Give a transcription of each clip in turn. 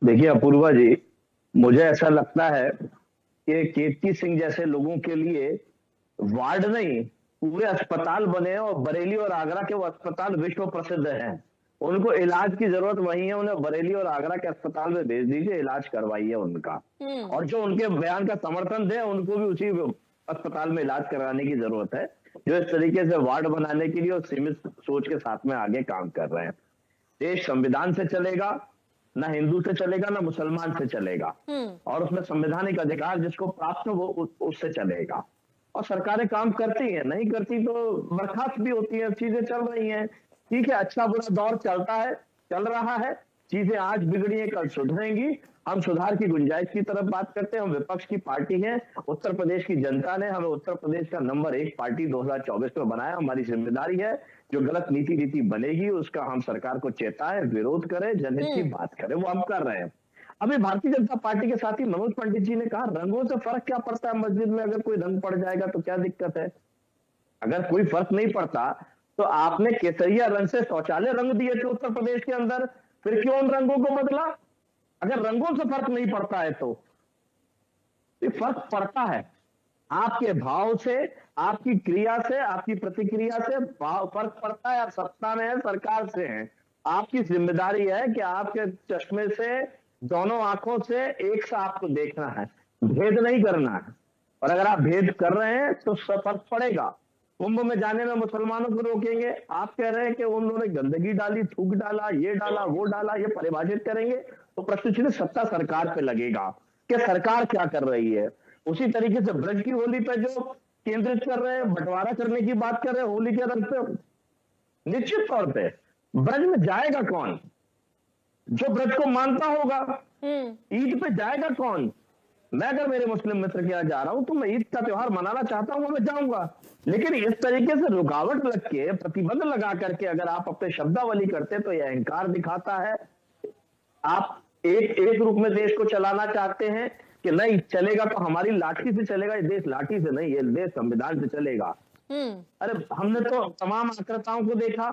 देखिए अपूर्वा जी, मुझे ऐसा लगता है कि केतकी सिंह जैसे लोगों के लिए वार्ड नहीं, पूरे अस्पताल बने हैं और बरेली और आगरा के वो अस्पताल विश्व प्रसिद्ध हैं। उनको इलाज की जरूरत वही है, उन्हें बरेली और आगरा के अस्पताल में भेज दीजिए, इलाज करवाइए उनका। हम्म। और जो उनके बयान का समर्थन दे उनको भी उसी अस्पताल में इलाज कराने की जरूरत है, जो इस तरीके से वार्ड बनाने के लिए और सीमित सोच के साथ में आगे काम कर रहे हैं। देश संविधान से चलेगा, ना हिंदू से चलेगा ना मुसलमान से चलेगा, और उसमें संवैधानिक अधिकार जिसको प्राप्त हो वो उससे चलेगा। और सरकारें काम करती हैं, नहीं करती तो बर्खास्त भी होती है, चीजें चल रही हैं। ठीक है, अच्छा बुरा दौर चलता है, चल रहा है, चीजें आज बिगड़ी है कल सुधरेंगी। हम सुधार की गुंजाइश की तरफ बात करते हैं। हम विपक्ष की पार्टी है, उत्तर प्रदेश की जनता ने हमें उत्तर प्रदेश का नंबर 1 पार्टी 2024 में बनाया। हमारी जिम्मेदारी है जो गलत नीति बनेगी उसका हम सरकार को चेताएं, विरोध करें, जनहित की बात करें, वो हम कर रहे हैं। अभी भारतीय जनता पार्टी के साथी मनोज पंडित जी ने कहा रंगों से फर्क क्या पड़ता है, मस्जिद में अगर कोई रंग पड़ जाएगा तो क्या दिक्कत है। अगर कोई फर्क नहीं पड़ता तो आपने केसरिया रंग से शौचालय रंग दिए थे उत्तर प्रदेश के अंदर, फिर क्यों उन रंगों को बदला। अगर रंगों से फर्क नहीं पड़ता है तो फर्क पड़ता है आपके भाव से, आपकी क्रिया से, आपकी प्रतिक्रिया से फर्क पड़ता है। सत्ता में है, सरकार से है, आपकी जिम्मेदारी है कि आपके चश्मे से, दोनों आंखों से एक सा आपको देखना है, भेद नहीं करना है। और अगर आप भेद कर रहे हैं तो फर्क पड़ेगा। कुंभ में जाने में मुसलमानों को रोकेंगे, आप कह रहे हैं कि उन्होंने गंदगी डाली, थूक डाला, ये डाला, वो डाला, ये परिभाषित करेंगे तो प्रश्न सत्ता सरकार पे लगेगा कि सरकार क्या कर रही है। उसी तरीके से ब्रज की होली पे जो केंद्रित कर रहे हैं, बंटवारा करने की बात कर रहे हैं होली के रंग पे, निश्चित तौर पे ब्रज में जाएगा कौन जो ब्रज को मानता होगा। ईद पे जाएगा कौन। मैं अगर मेरे मुस्लिम मित्र के यहाँ जा रहा हूं तो मैं ईद का त्योहार मनाना चाहता हूं, मैं जाऊंगा। लेकिन इस तरीके से रुकावट लग के, प्रतिबंध लगा करके अगर आप अपने शब्दावली करते तो यह अहंकार दिखाता है। आप एक रूप में देश को चलाना चाहते हैं कि नहीं चलेगा तो हमारी लाठी से चलेगा, ये देश लाठी से नहीं, ये देश संविधान से चलेगा। अरे हमने तो तमाम आक्रताओं को देखा,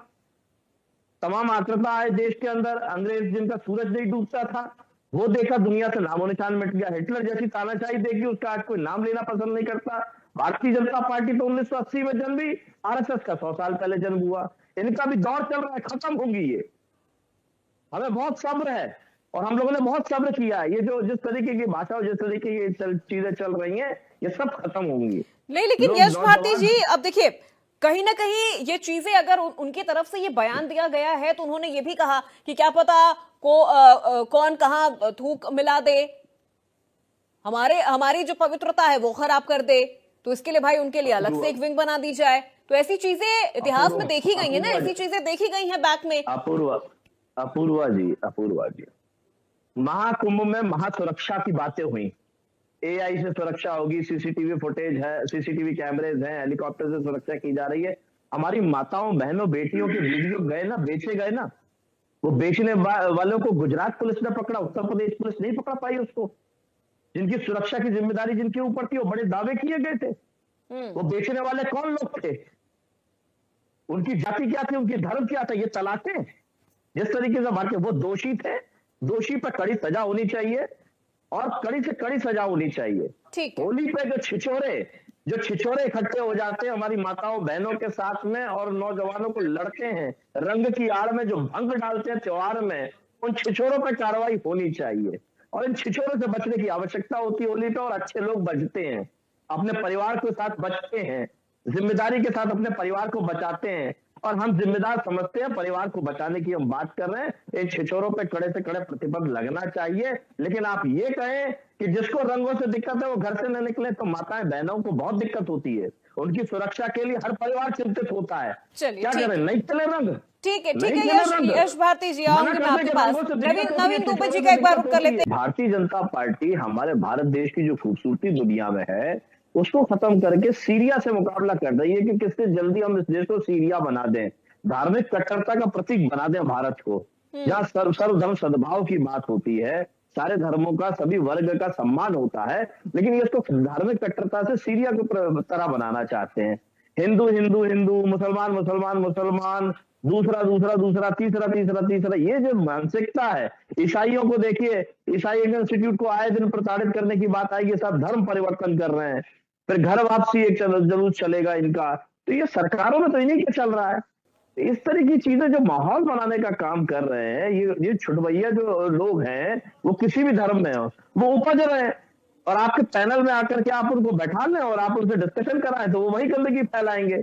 तमाम आक्रता आए देश के अंदर, अंग्रेज जिनका सूरज नहीं डूबता था वो देखा, दुनिया से नामो निशान मिट गया। हिटलर जैसी तानाशाही देखी, उसका आज कोई नाम लेना पसंद नहीं करता। भारतीय जनता पार्टी तो 1980 में जन्म हुई, आरएसएस का 100 साल पहले जन्म हुआ। इनका भी दौर चल रहा है, खत्म होगी ये। हमें बहुत सब्र है और हम लोगों ने बहुत सब्र किया है। ये जो जिस तरीके की भाषा और जिस तरीके की चीजें चल रही हैं ये सब खत्म होंगी। नहीं, लेकिन यश भारती जी, अब देखिए कहीं ना कहीं ये चीजें अगर उनकी तरफ से ये बयान दिया गया है तो उन्होंने ये भी कहा कि क्या पता कौन कहां थूक मिला दे, हमारी जो पवित्रता है वो खराब कर दे, तो इसके लिए भाई उनके लिए अलग से एक विंग बना दी जाए। तो ऐसी चीजें इतिहास में देखी गई है ना, ऐसी चीजें देखी गई हैं बैक में। अपूर्वा जी, महाकुंभ में महासुरक्षा की बातें हुई, एआई से सुरक्षा होगी, सीसीटीवी फुटेज है, सीसीटीवी कैमरेज हैं, हेलीकॉप्टर से सुरक्षा की जा रही है। हमारी माताओं, बहनों, बेटियों के वीडियो गए ना, बेचे गए ना, वो बेचने वालों को गुजरात पुलिस ने पकड़ा, उत्तर प्रदेश पुलिस नहीं पकड़ा पाई उसको। जिनकी सुरक्षा की जिम्मेदारी जिनके ऊपर थी वो बड़े दावे किए गए थे। वो बेचने वाले कौन लोग थे, उनकी जाति क्या थी, उनकी धर्म क्या था, ये तलाशें। जिस तरीके से मार के वो दोषी थे, दोषी पर कड़ी सजा होनी चाहिए और कड़ी से कड़ी सजा होनी चाहिए। होली पे जो छिछोरे इकट्ठे हो जाते हैं हमारी माताओं बहनों के साथ में और नौजवानों को लड़ते हैं, रंग की आड़ में जो भंग डालते हैं त्योहार में, उन छिछोरों पर कार्रवाई होनी चाहिए और इन छिछोरों से बचने की आवश्यकता होती है होली पे। और अच्छे लोग बचते हैं, अपने परिवार के साथ बचते हैं, जिम्मेदारी के साथ अपने परिवार को बचाते हैं और हम जिम्मेदार समझते हैं। परिवार को बचाने की हम बात कर रहे हैं, इन छिछोरों पे कड़े से कड़े प्रतिबंध लगना चाहिए। लेकिन आप ये कहें कि जिसको रंगों से दिक्कत है वो घर से न निकले, तो माताएं बहनों को बहुत दिक्कत होती है, उनकी सुरक्षा के लिए हर परिवार चिंतित होता है। क्या करें, नहीं चले रंग। ठीक है यश भारती जी, आऊंगी मैं आपके पास। नवीन दुबे जी का एक बार रुक कर लेते हैं। भारतीय जनता पार्टी हमारे भारत देश की जो खूबसूरती दुनिया में है उसको खत्म करके सीरिया से मुकाबला कर रही है कि किससे जल्दी हम इस देश को सीरिया बना दें, धार्मिक कट्टरता का प्रतीक बना दें भारत को, जहाँ सर्वधर्म सद्भाव की बात होती है, सारे धर्मों का, सभी वर्ग का सम्मान होता है। लेकिन ये इसको धार्मिक कट्टरता से सीरिया की तरह बनाना चाहते हैं। हिंदू हिंदू हिंदू, मुसलमान मुसलमान मुसलमान, दूसरा तीसरा, ये जो मानसिकता है। ईसाइयों को देखिए ईसाई इंस्टीट्यूट को आए दिन प्रताड़ित करने की बात आएगी, सब धर्म परिवर्तन कर रहे हैं, फिर घर वापसी एक जरूर चलेगा इनका। तो ये सरकारों में तो इन्हीं क्या चल रहा है। इस तरह की चीजें जो माहौल बनाने का काम कर रहे हैं, ये छुटभैया जो लोग हैं वो किसी भी धर्म में हो, वो उपज रहे हैं, और आपके पैनल में आकर के आप उनको बैठा लें और आप उनसे डिस्कशन कराएं तो वो वही गंदगी फैलाएंगे।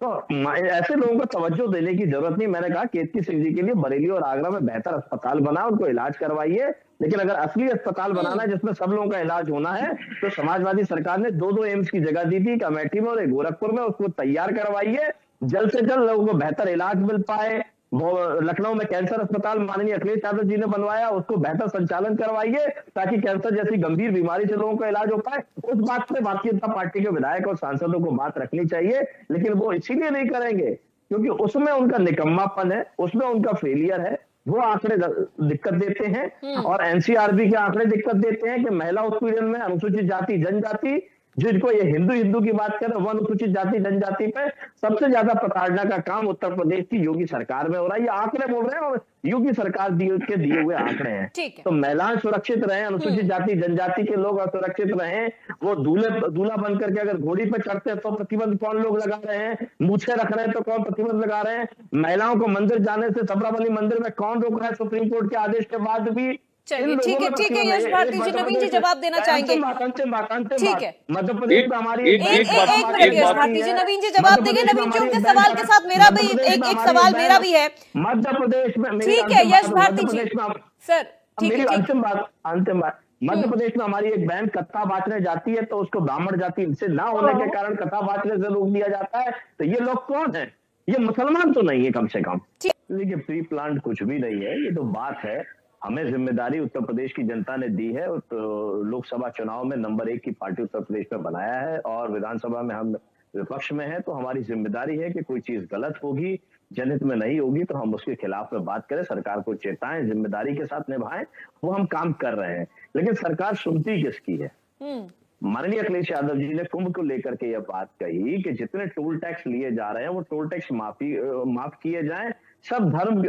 तो ऐसे लोगों को तवज्जो देने की जरूरत नहीं। मैंने कहा केतकी सिंह जी के लिए बरेली और आगरा में बेहतर अस्पताल बना, उनको इलाज करवाइए, लेकिन अगर असली अस्पताल बनाना है जिसमें सब लोगों का इलाज होना है तो समाजवादी सरकार ने 2 एम्स की जगह दी थी, अमेठी में और एक गोरखपुर में, उसको तैयार करवाइए, जल्द से जल्द लोगों को बेहतर इलाज मिल पाए। वो लखनऊ में कैंसर अस्पताल माननीय अखिलेश यादव जी ने बनवाया, उसको बेहतर संचालन करवाइए ताकि कैंसर जैसी गंभीर बीमारी से लोगों का इलाज हो पाए। उस बात पे भारतीय जनता पार्टी के विधायक और सांसदों को बात रखनी चाहिए, लेकिन वो इसीलिए नहीं करेंगे क्योंकि उसमें उनका निकम्मापन है, उसमें उनका फेलियर है। वो आंकड़े दिक्कत देते हैं और एनसीआरबी के आंकड़े दिक्कत देते हैं कि महिला उत्पीड़न में अनुसूचित जाति जनजाति, जिनको ये हिंदू की बात करें, वन अनुसूचित जाति जनजाति पे सबसे ज्यादा प्रताड़ना का काम उत्तर प्रदेश की योगी सरकार में हो रहा है। ये आंकड़े बोल रहे हैं और योगी सरकार के दिए हुए आंकड़े हैं। तो महिलाएं सुरक्षित रहें, अनुसूचित जाति जनजाति के लोग असुरक्षित रहें। वो दूल्हा बन करके अगर घोड़ी पे चढ़ते हैं तो प्रतिबंध कौन लोग लगा रहे हैं, मूछे रख रहे हैं तो कौन प्रतिबंध लगा रहे हैं, महिलाओं को मंदिर जाने से सबराबली मंदिर में कौन रोक रहा है सुप्रीम कोर्ट के आदेश के बाद भी। चलिए ठीक है यश भारती जी, नवीन जी जवाब देना चाहेंगे। ठीक है, मध्य प्रदेश में हमारी एक मिनट यश भारती जी, नवीन जी जवाब देंगे। नवीन जी उनके सवाल के साथ मेरा भी एक सवाल मेरा भी है। मध्य प्रदेश में ठीक है यश भारती जी सर, मेरी अंतिम बात, मध्य प्रदेश में हमारी एक बहन कथा बांटने जाती है तो उसको ब्राह्मण जाति से ना होने के कारण कथा बांटने से रोक दिया जाता है। तो ये लोग कौन है? ये मुसलमान तो नहीं है कम से कम। देखिए प्री प्लान कुछ भी नहीं है, ये तो बात है। हमें जिम्मेदारी उत्तर प्रदेश की जनता ने दी है, तो लोकसभा चुनाव में नंबर 1 की पार्टी उत्तर प्रदेश में बनाया है और विधानसभा में हम विपक्ष में है, तो हमारी जिम्मेदारी है कि कोई चीज गलत होगी, जनहित में नहीं होगी तो हम उसके खिलाफ में बात करें, सरकार को चेताएं, जिम्मेदारी के साथ निभाएं। वो हम काम कर रहे हैं, लेकिन सरकार सुनती किसकी है? माननीय अखिलेश यादव जी ने कुंभ को लेकर के यह बात कही कि जितने टोल टैक्स लिए जा रहे हैं वो टोल टैक्स माफ किए जाएं। सब धर्म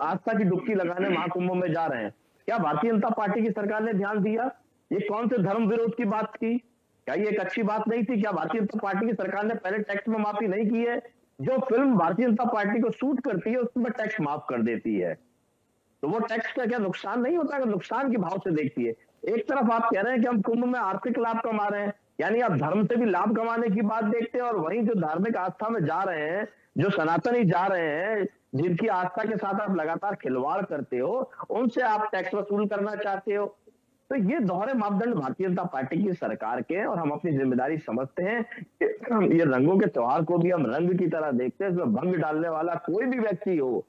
आस्था की डुबकी लगाने महाकुंभ में जा रहे हैं। क्या भारतीय जनता पार्टी की सरकार ने ध्यान दिया? ये कौन से धर्म विरोध की बात की? क्या ये एक अच्छी बात नहीं थी? क्या भारतीय जनता पार्टी की सरकार ने पहले टैक्स में माफी नहीं की है? जो फिल्म भारतीय जनता पार्टी को सूट करती है उसमें टैक्स माफ कर देती है, तो वो टैक्स का क्या नुकसान नहीं होता? अगर नुकसान के भाव से देखती है। एक तरफ आप कह रहे हैं कि हम कुंभ में आर्थिक लाभ कमा रहे हैं, यानी आप धर्म से भी लाभ कमाने की बात देखते हैं, और वहीं जो धार्मिक आस्था में जा रहे हैं, जो सनातनी जा रहे हैं, जिनकी आस्था के साथ आप लगातार खिलवाड़ करते हो, उनसे आप टैक्स वसूल करना चाहते हो। तो ये दोहरे मापदंड भारतीय जनता पार्टी की सरकार के, और हम अपनी जिम्मेदारी समझते हैं। ये रंगों के त्योहार को भी हम रंग की तरह देखते हैं, इसमें भंग डालने वाला कोई भी व्यक्ति हो।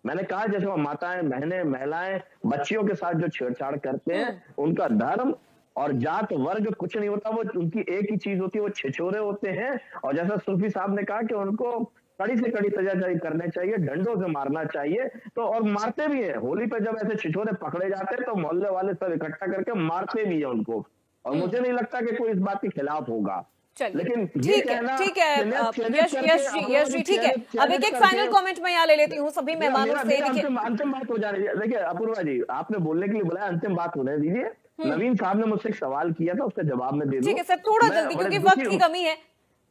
मैंने कहा जैसे वो माताएं, बहनें, महिलाएं, बच्चियों के साथ जो छेड़छाड़ करते हैं, उनका धर्म और जात वर्ग कुछ नहीं होता, वो उनकी एक ही चीज होती है, वो छिछोरे होते हैं। और जैसा सूफी साहब ने कहा कि उनको कड़ी से कड़ी सजा करनी चाहिए, डंडों से मारना चाहिए। तो और मारते भी है। होली पे जब ऐसे छिछोरे पकड़े जाते हैं तो मोहल्ले वाले सब इकट्ठा करके मारते भी है उनको, और मुझे नहीं लगता कि कोई इस बात के खिलाफ होगा। लेकिन ठीक है यश जी, ठीक है। अब एक फाइनल कमेंट मैं यहाँ ले लेती हूँ सभी मेहमानों से। अंतिम बात हो जाने दीजिए। देखिए अपूर्वा जी, आपने बोलने के लिए बुलाया, अंतिम बात होने दीजिए। नवीन साहब ने मुझसे एक सवाल किया था, उसका जवाब में दे दूं। ठीक है सर, थोड़ा जल्दी क्योंकि वक्त की कमी है।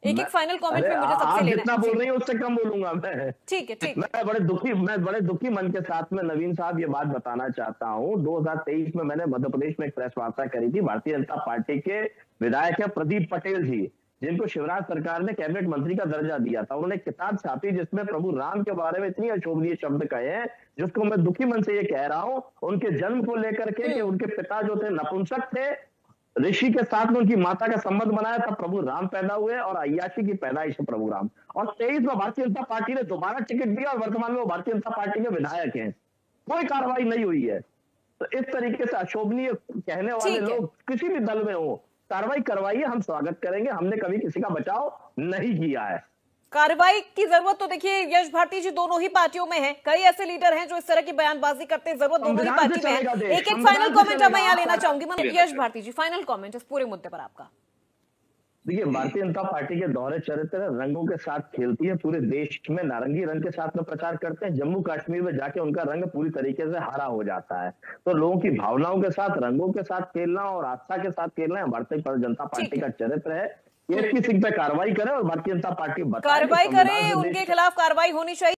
एक फाइनल कमेंट में मुझे सबसे लेना है। जितना बोल रही है उससे कम बोलूंगा मैं। ठीक है। मैं बड़े दुखी मन के साथ में नवीन साहब ये बात बताना चाहता हूँ। 2023 में मैंने मध्य प्रदेश में एक प्रेस वार्ता करी थी। भारतीय जनता पार्टी के विधायक है प्रदीप पटेल जी, जिनको शिवराज सरकार ने कैबिनेट मंत्री का दर्जा दिया था। उन्होंने एक किताब छापी जिसमें प्रभु राम के बारे में इतनी अशोभनीय शब्द कहे हैं, जिसको मैं दुखी मन से ये कह रहा हूँ। उनके जन्म को लेकर के कि उनके पिता जो थे नपुंसक थे, ऋषि के साथ में उनकी माता का संबंध बनाया था, प्रभु राम पैदा हुए और अय्याशी की पैदाइश है प्रभु राम। और 23 में भारतीय जनता पार्टी ने दोबारा टिकट दिया और वर्तमान में वो भारतीय जनता पार्टी के विधायक हैं। कोई कार्रवाई नहीं हुई है। तो इस तरीके से अशोभनीय कहने वाले लोग किसी भी दल में हो, कार्रवाई करवाइए, हम स्वागत करेंगे। हमने कभी किसी का बचाव नहीं किया है। कार्रवाई की जरूरत तो देखिए यश भारती जी दोनों ही पार्टियों में है। कई ऐसे लीडर हैं जो इस तरह की बयानबाजी करते हैं, जरूरत दोनों ही पार्टी में है। एक फाइनल कमेंट मैं यहाँ लेना चाहूंगी। यश भारती जी, फाइनल कमेंट इस पूरे मुद्दे पर आपका। देखिए, भारतीय जनता पार्टी के दोहरे चरित्र रंगों के साथ खेलती है। पूरे देश में नारंगी रंग के साथ में प्रचार करते हैं, जम्मू कश्मीर में जाके उनका रंग पूरी तरीके से हरा हो जाता है। तो लोगों की भावनाओं के साथ, रंगों के साथ खेलना और आस्था के साथ खेलना है भारतीय जनता पार्टी ठीक का है, चरित्र है। ये किसी पे कार्रवाई करे और भारतीय जनता पार्टी बताए कि कार्रवाई संविधान करे, से उनके देश खिलाफ कार्रवाई होनी चाहिए।